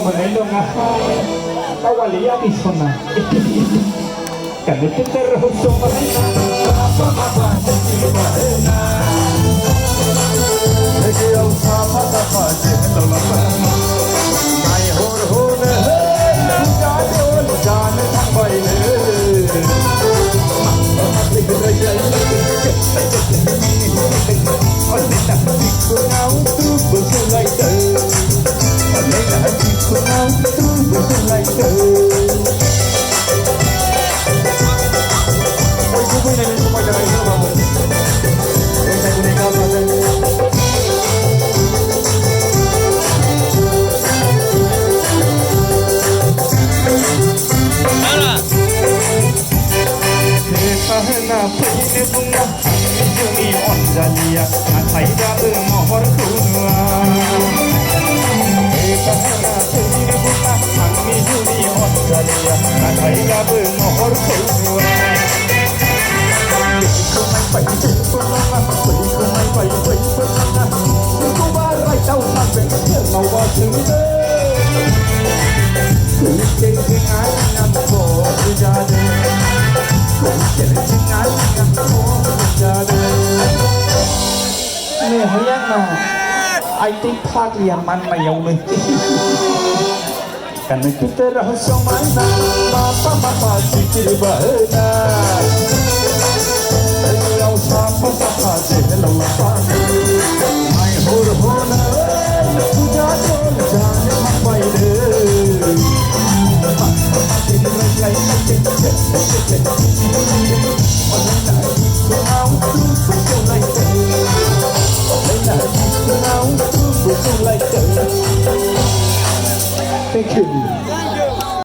mengenonga kawalia di sana kan itu terus mereka apa jadi bahena lagi sama apa jadi lama mai hor hor जाने थक पाए Pahana bunga jumi onjalia atai dabe mohor kunua pahana bunga kami jumi onjalia atai dabe mohor kunua pai ku barai tau sampai mau cerita Kulitin ai nam ko jadi Nè hơi ăn mà ai thích phát liền man mà yêu mình Cần mình cứ tới ra sông mãi na Papa chỉ chỉ bờ na Lâu xa papa chỉ để lâu là pha Mai hô na Cứ giá cho giá để mắc bay đưa Thank you.